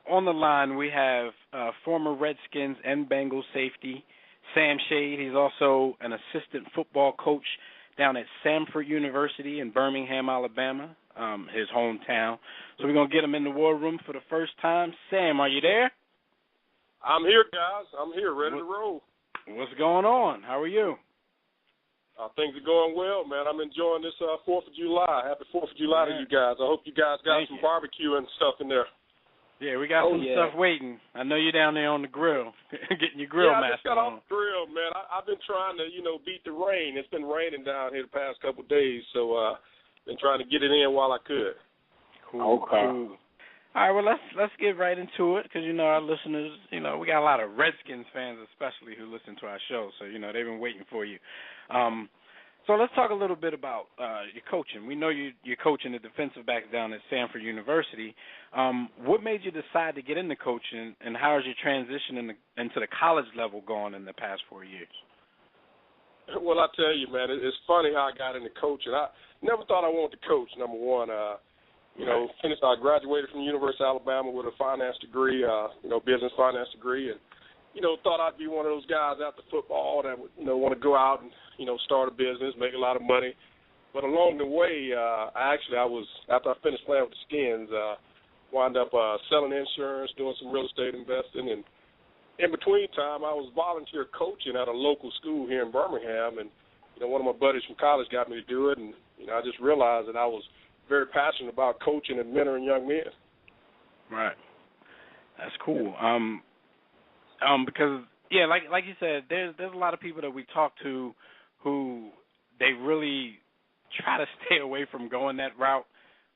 On the line, we have former Redskins and Bengals safety Sam Shade. He's also an assistant football coach down at Samford University in Birmingham, Alabama, his hometown. So we're going to get him in the war room for the first time. Sam, are you there? I'm here, guys. I'm here, ready to roll. What's going on? How are you? Things are going well, man. I'm enjoying this 4th of July. Happy 4th of July to you guys. I hope you guys got some barbecue and stuff in there. Yeah, we got some stuff waiting. I know you're down there on the grill, getting your grill mask on. Yeah, I just got off the grill, man. I've been trying to, beat the rain. It's been raining down here the past couple of days, so been trying to get it in while I could. Cool. All right, well, let's get right into it because, our listeners, we got a lot of Redskins fans especially who listen to our show, so, they've been waiting for you. So let's talk a little bit about your coaching. We know you're coaching the defensive backs down at Samford University. What made you decide to get into coaching, and how has your transition into the college level gone in the past 4 years? Well, I tell you, man, it's funny how I got into coaching. I never thought I wanted to coach, number one. I graduated from the University of Alabama with a finance degree, business finance degree, and thought I'd be one of those guys after football that would, want to go out and, start a business, make a lot of money. But along the way, after I finished playing with the Skins, wound up selling insurance, doing some real estate investing, and in between time, I was volunteer coaching at a local school here in Birmingham, and, one of my buddies from college got me to do it, and, I just realized that I was very passionate about coaching and mentoring young men. Right. That's cool. Because like you said, there's a lot of people that we talk to who they really try to stay away from going that route,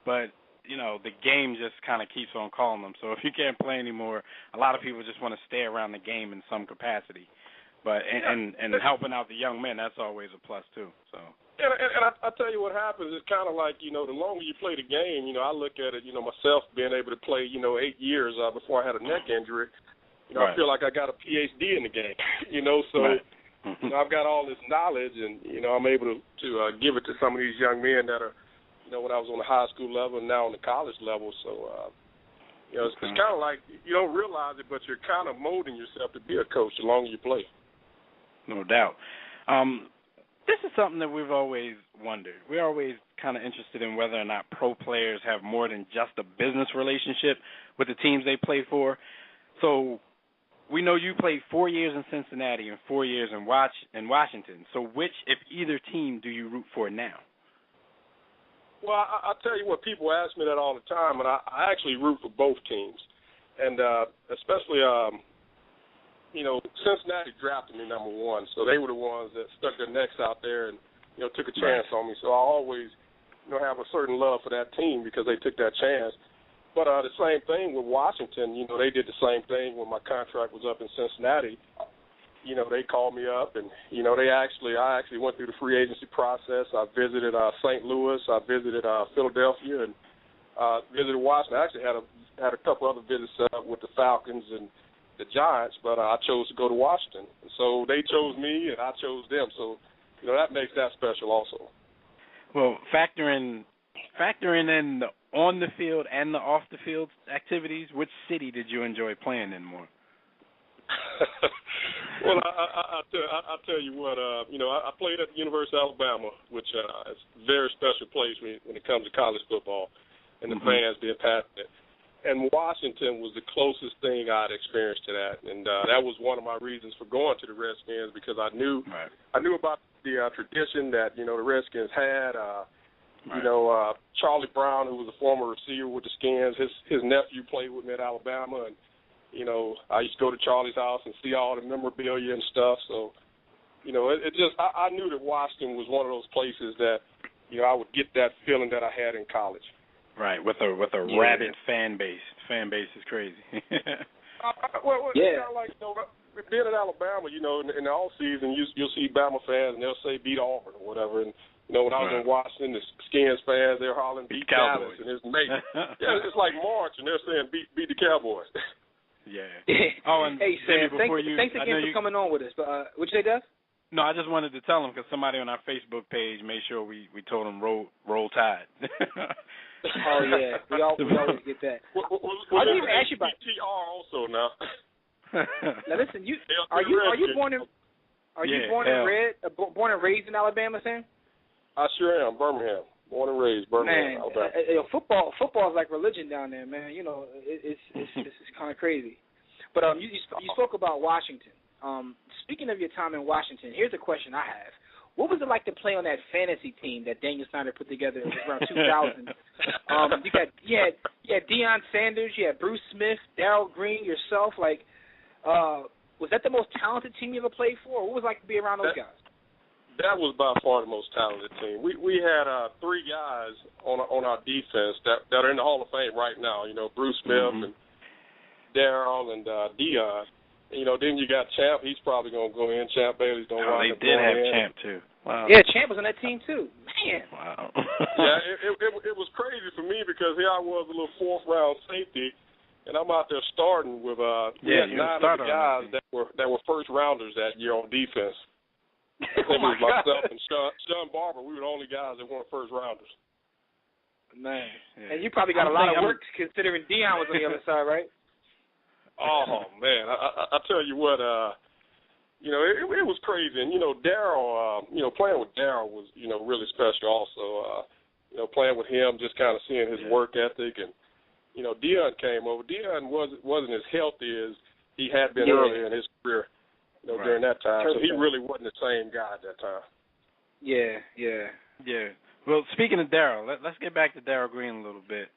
but the game just kind of keeps on calling them. So if you can't play anymore, a lot of people just want to stay around the game in some capacity. But and helping out the young men, that's always a plus too. So. And I tell you what happens. It's kind of like, the longer you play the game, I look at it, myself being able to play, 8 years before I had a neck injury. Right. I feel like I got a PhD in the game, so right. I've got all this knowledge, and, I'm able to give it to some of these young men that are, when I was on the high school level and now on the college level. So, it's kind of like you don't realize it, but you're kind of molding yourself to be a coach the longer you play. No doubt. This is something that we've always wondered. We're always kind of interested in whether or not pro players have more than just a business relationship with the teams they play for. So we know you played 4 years in Cincinnati and 4 years in Washington. So which, if either team, do you root for now? Well, I tell you what, people ask me that all the time, and I actually root for both teams. And especially, Cincinnati drafted me number one, so they were the ones that stuck their necks out there and, took a chance on me. So I always, have a certain love for that team because they took that chance. But the same thing with Washington, they did the same thing when my contract was up in Cincinnati. They called me up, and, I actually went through the free agency process. I visited St. Louis. I visited Philadelphia and visited Washington. I actually had a couple other visits with the Falcons and the Giants, but I chose to go to Washington. So they chose me, and I chose them. So, that makes that special also. Well, factoring in the on the field and the off the field activities, which city did you enjoy playing in more? Well, I'll tell you what. I played at the University of Alabama, which is a very special place when it comes to college football, and the fans being passionate. And Washington was the closest thing I'd experienced to that, and that was one of my reasons for going to the Redskins because I knew about the tradition that the Redskins had. Charlie Brown, who was a former receiver with the Skins, his nephew played with me at Alabama, and I used to go to Charlie's house and see all the memorabilia and stuff. So, I knew that Washington was one of those places that I would get that feeling that I had in college. Right, with a rabid fan base. Fan base is crazy. It's kind of like being in Alabama. In the off season, you'll see Bama fans and they'll say beat Auburn or whatever. And when I was in Washington, the Skins fans they're hollering beat Dallas and it's Nate. It's like March and they're saying beat the Cowboys. Yeah. Oh, and hey Sam, thanks again for coming on with us. What'd you say, Dev? No, I just wanted to tell him because somebody on our Facebook page made sure we told him roll Tide. Oh yeah, we always get that. I didn't even ask you about TR also now. Now listen, are you born and raised in Alabama, Sam? I sure am, Birmingham. Born and raised, Birmingham, Alabama. Football is like religion down there, man. You know, it's kind of crazy. But you spoke about Washington. Speaking of your time in Washington, here's a question I have. What was it like to play on that fantasy team that Daniel Snyder put together around 2000? You had Deion Sanders, you had Bruce Smith, Darrell Green, yourself. Like, was that the most talented team you ever played for? Or what was it like to be around those guys? That was by far the most talented team. We had three guys on our defense that are in the Hall of Fame right now. You know, Bruce Smith and Darrell and Deion. You know, then you got Champ. He's probably going to go in. Champ Bailey's going to wind up going in. They did have Champ, too. Wow. Yeah, Champ was on that team, too. Man. Wow. Yeah, it was crazy for me because here I was, a little fourth-round safety, and I'm out there starting with 9 other guys that were first-rounders that year on defense. I think it was myself and Sean Barber. We were the only guys that weren't first-rounders. Man. Yeah. And you probably got a lot of work considering Deion was on the other side, right? Oh man, I tell you what, you know, it was crazy, and you know, Darrell, you know, playing with Darrell was, you know, really special. Also, you know, playing with him, just kind of seeing his work ethic, and you know, Deion came over. Deion wasn't as healthy as he had been earlier in his career, you know, during that time. So he really wasn't the same guy at that time. Yeah. Well, speaking of Darrell, let's get back to Darrell Green a little bit.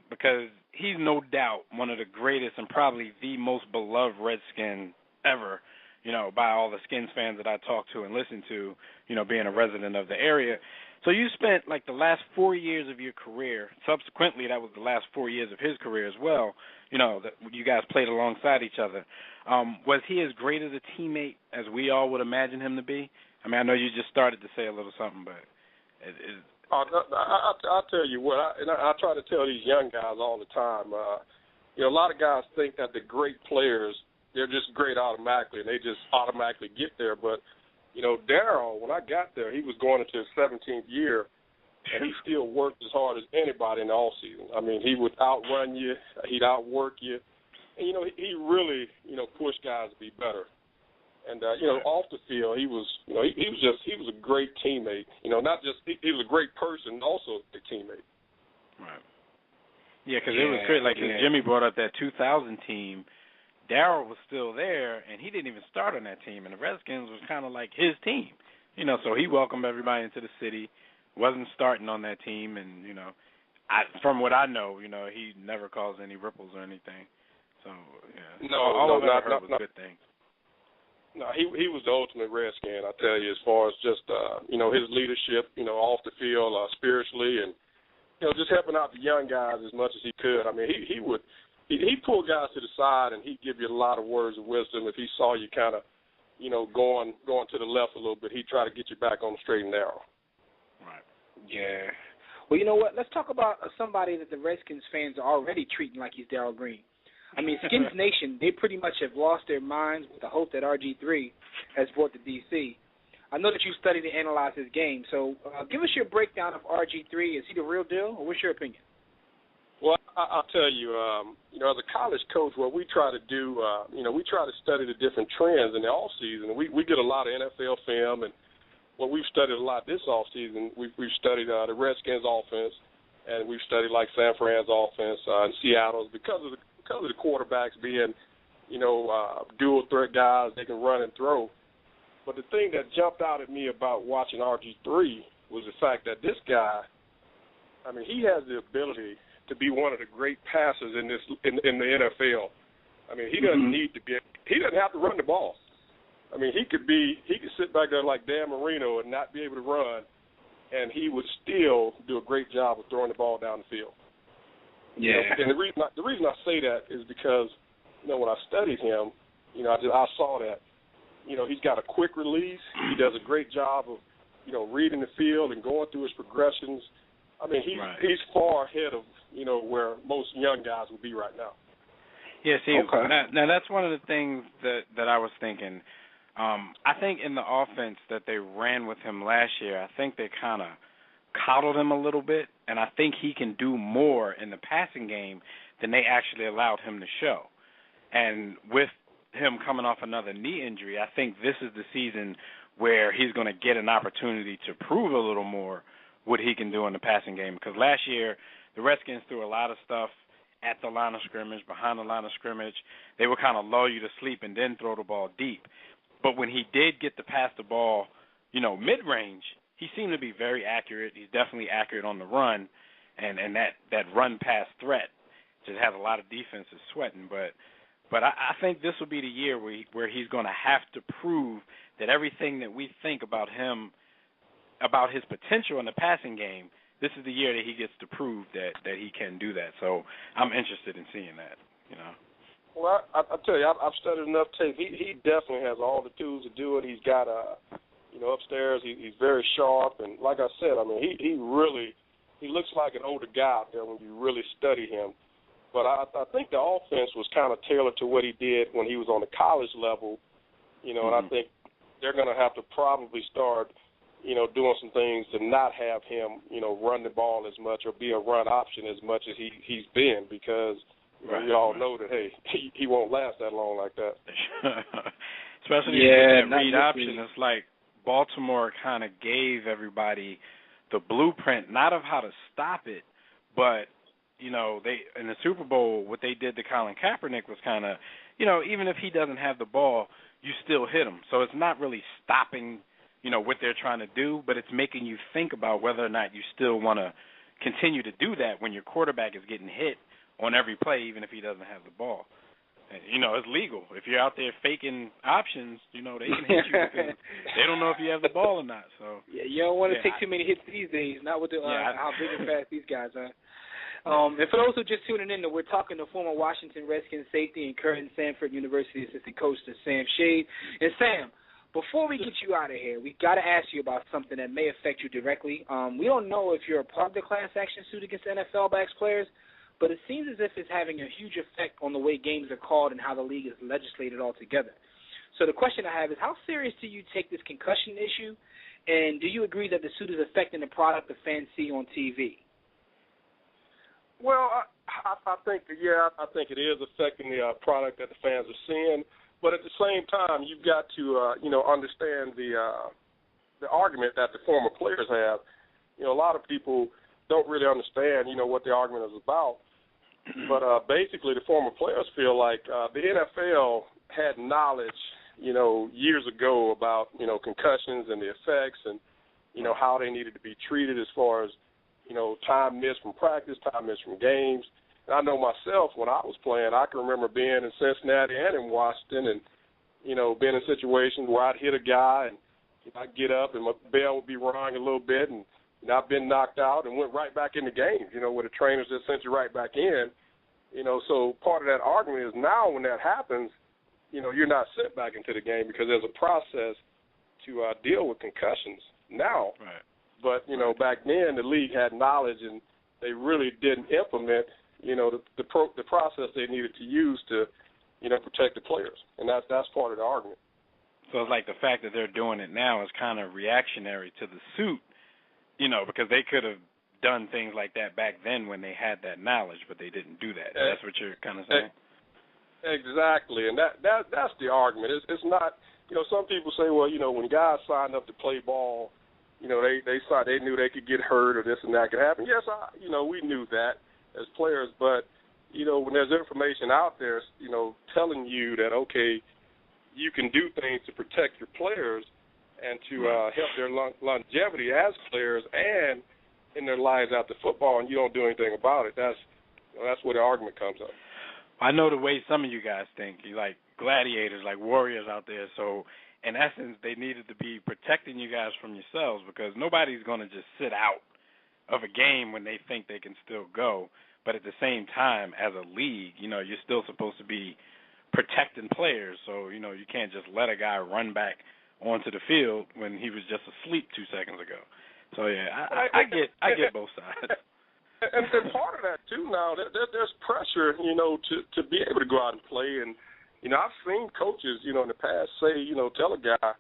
Because he's no doubt one of the greatest and probably the most beloved Redskin ever, you know, by all the Skins fans that I talk to and listen to, you know, being a resident of the area. So you spent like the last 4 years of your career. Subsequently, that was the last 4 years of his career as well. You know, that you guys played alongside each other. Was he as great as a teammate as we all would imagine him to be? I mean, I know you just started to say a little something, but I'll tell you what, I try to tell these young guys all the time. You know, a lot of guys think that the great players, they're just great automatically, and they just automatically get there. But, you know, Darrell, when I got there, he was going into his 17th year, and he still worked as hard as anybody in the offseason. I mean, he would outrun you, he'd outwork you. And, you know, he really, you know, pushed guys to be better. And, you know, off the field, he was a great teammate. You know, not just, he was a great person, also a teammate. Right. Yeah, because it was great. Like, Jimmy brought up that 2000 team, Darrell was still there, and he didn't even start on that team. And the Redskins was kind of like his team. You know, so he welcomed everybody into the city, wasn't starting on that team. And, you know, from what I know, you know, he never caused any ripples or anything. So, yeah. All I've ever heard was good things. No, he was the ultimate Redskin, I tell you, as far as just, you know, his leadership, you know, off the field, spiritually, and, you know, just helping out the young guys as much as he could. I mean, he pulled guys to the side, and he'd give you a lot of words of wisdom. If he saw you kind of, you know, going to the left a little bit, he'd try to get you back on the straight and narrow. Right. Yeah. Well, you know what? Let's talk about somebody that the Redskins fans are already treating like he's Darrell Green. I mean, Skins Nation, they pretty much have lost their minds with the hope that RG3 has brought to D.C. I know that you studied and analyzed his game, so give us your breakdown of RG3. Is he the real deal, or what's your opinion? Well, I'll tell you, you know, as a college coach, what we try to do, you know, we try to study the different trends in the offseason. We get a lot of NFL film, and what we've studied a lot this offseason, we've studied the Redskins offense, and we've studied like San Fran's offense and Seattle's because of the quarterbacks being, you know, dual threat guys, they can run and throw. But the thing that jumped out at me about watching RG3 was the fact that this guy, I mean, he has the ability to be one of the great passers in the NFL. I mean, he doesn't have to run the ball. I mean, he could sit back there like Dan Marino and not be able to run, and he would still do a great job of throwing the ball down the field. Yeah. You know, and the reason I say that is because, you know, when I studied him, you know, I saw that, you know, he's got a quick release. He does a great job of, you know, reading the field and going through his progressions. I mean, he's far ahead of, you know, where most young guys would be right now. Yeah, see, now that's one of the things that I was thinking. I think in the offense that they ran with him last year, I think they kind of coddled him a little bit, and I think he can do more in the passing game than they actually allowed him to show. And with him coming off another knee injury, I think this is the season where he's going to get an opportunity to prove a little more what he can do in the passing game. Because last year, the Redskins threw a lot of stuff at the line of scrimmage, behind the line of scrimmage. They would kind of lull you to sleep and then throw the ball deep. But when he did get to pass the ball, mid-range, he seemed to be very accurate. He's definitely accurate on the run, and that run-pass threat just has a lot of defenses sweating. But I think this will be the year where he's going to have to prove that everything that we think about him, about his potential in the passing game, this is the year that he gets to prove that he can do that. So I'm interested in seeing that, Well, I tell you, I've studied enough tape. He definitely has all the tools to do it. He's got upstairs. He's very sharp, and like I said, I mean, he looks like an older guy out there when you really study him. But I think the offense was kind of tailored to what he did when he was on the college level, and I think they're going to have to probably start, doing some things to not have him, run the ball as much or be a run option as much as he's been, because we all know that, hey, he won't last that long like that. Especially with that read option. It's like Baltimore kind of gave everybody the blueprint, not of how to stop it, but they in the Super Bowl, what they did to Colin Kaepernick was kind of, even if he doesn't have the ball, you still hit him. So it's not really stopping, what they're trying to do, but it's making you think about whether or not you still want to continue to do that when your quarterback is getting hit on every play, even if he doesn't have the ball. And, it's legal. If you're out there faking options, they can hit you because they don't know if you have the ball or not. So you don't want to take too many hits these days, not with how big and fast these guys are. And for those who are just tuning in, we're talking to former Washington Redskins safety and current Sanford University assistant coach, Sam Shade. And Sam, before we get you out of here, we got to ask you about something that may affect you directly. We don't know if you're a part of the class action suit against NFL backs players, but it seems as if it's having a huge effect on the way games are called and how the league is legislated altogether. So the question I have is, how serious do you take this concussion issue, and do you agree that the suit is affecting the product the fans see on TV? Well, I think it is affecting the product that the fans are seeing. But at the same time, you've got to, understand the argument that the former players have. A lot of people don't really understand, what the argument is about. But basically, the former players feel like the NFL had knowledge, years ago about, concussions and the effects and, how they needed to be treated as far as, time missed from practice, time missed from games. And I know myself, when I was playing, I can remember being in Cincinnati and in Washington and, being in situations where I'd hit a guy and I'd get up and my bell would be rung a little bit and I've been knocked out and went right back in the game, where the trainers just sent you right back in. So part of that argument is now when that happens, you're not sent back into the game because there's a process to deal with concussions now. Right. But, back then the league had knowledge and they really didn't implement, the process they needed to use to, protect the players. And that's part of the argument. So it's like the fact that they're doing it now is kind of reactionary to the suit, because they could have done things like that back then when they had that knowledge, but they didn't do that. That's what you're kind of saying? Exactly. And that's the argument. It's not, some people say, well, when guys signed up to play ball, they knew they could get hurt or this and that could happen. Yes, we knew that as players, but, when there's information out there, telling you that, okay, you can do things to protect your players and to help their longevity as players and in their lives after football, and you don't do anything about it, that's where the argument comes up. I know the way some of you guys think. You like gladiators, like warriors out there, so in essence, they needed to be protecting you guys from yourselves because nobody's going to just sit out of a game when they think they can still go. But at the same time, as a league, you're still supposed to be protecting players. So, you can't just let a guy run back onto the field when he was just asleep 2 seconds ago. So, yeah, I get both sides. And part of that, too, now, there's pressure, to be able to go out and play. And, I've seen coaches, in the past say, tell a guy,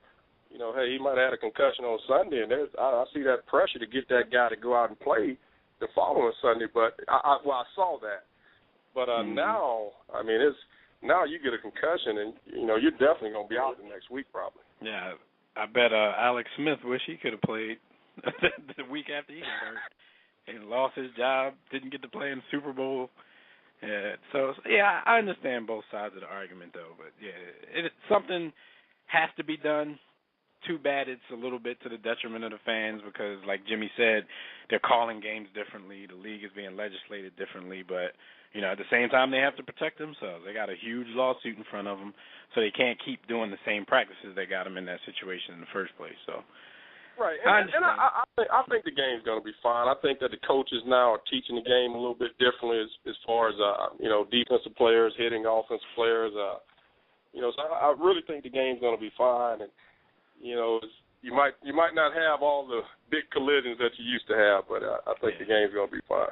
hey, he might have had a concussion on Sunday, and I see that pressure to get that guy to go out and play the following Sunday. But I saw that. But now, now you get a concussion, and you're definitely gonna be out the next week probably. Yeah, I bet Alex Smith wish he could have played the week after he got hurt and lost his job, didn't get to play in the Super Bowl. Yeah, so yeah, I understand both sides of the argument though, but yeah, something has to be done. Too bad it's a little bit to the detriment of the fans because, like Jimmy said, they're calling games differently. The league is being legislated differently, but at the same time, they have to protect themselves. They got a huge lawsuit in front of them, so they can't keep doing the same practices that got them in that situation in the first place. So, right, and I think the game's going to be fine. I think that the coaches now are teaching the game a little bit differently as far as defensive players hitting offensive players. So I really think the game's going to be fine, and you might not have all the big collisions that you used to have, but I think the game's going to be fine.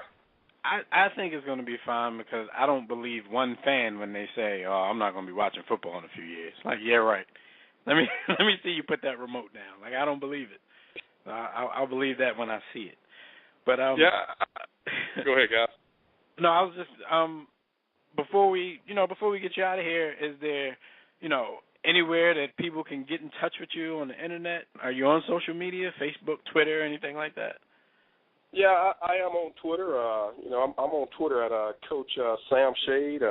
I think it's going to be fine because I don't believe one fan when they say, "Oh, I'm not going to be watching football in a few years." Like, yeah, right. Let me see you put that remote down. Like, I don't believe it. I'll believe that when I see it. But go ahead, guys. No, I was just before we get you out of here, is there anywhere that people can get in touch with you on the internet? Are you on social media, Facebook, Twitter, anything like that? Yeah, I am on Twitter. I'm on Twitter at Coach Sam Shade.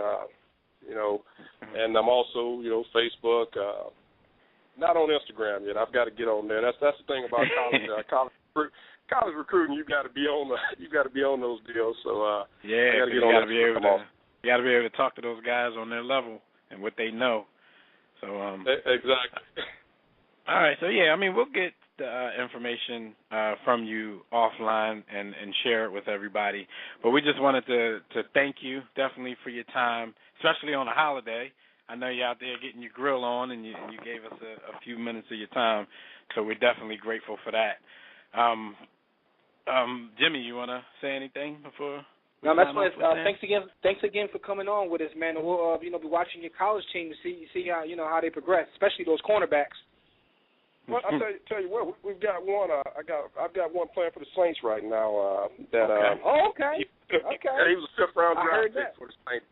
And I'm also Facebook. Not on Instagram yet. I've got to get on there. That's the thing about college recruiting. You got to be on those deals. So yeah, I got to get on there. You got to be able to talk to those guys on their level and what they know. So exactly. All right. So yeah, we'll get the information from you offline and share it with everybody. But we just wanted to thank you definitely for your time, especially on a holiday. I know you're out there getting your grill on, and you gave us a few minutes of your time, so we're definitely grateful for that. Jimmy, you want to say anything before? No, that's fine. Thanks again for coming on with us, man. And we'll be watching your college team to see how how they progress, especially those cornerbacks. Well, I'll tell you what, we've got one. I've got one playing for the Saints right now. Okay. He was a fifth-round draft pick for the Saints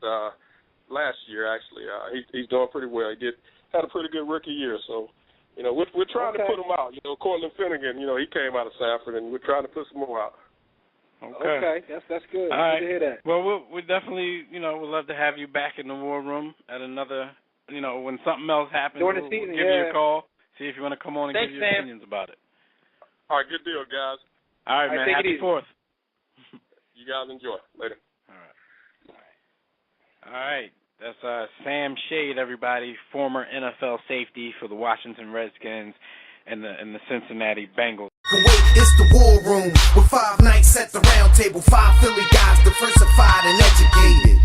last year. Actually, he's doing pretty well. He had a pretty good rookie year. So, we're trying to put him out. Cortland Finnegan, he came out of Sanford, and we're trying to put some more out. Okay, that's good. All right. Good to hear that. Well, we definitely, we'd love to have you back in the war room at another, when something else happens. During the season, we'll give you a call. See if you want to come on and give your opinions about it. All right, good deal, guys. All right, man. Happy 4th. You guys enjoy. Later. All right. That's Sam Shade, everybody, former NFL safety for the Washington Redskins and the Cincinnati Bengals. Kuwait is the war room with 5 nights at the round table. 5 Philly guys diversified and educated.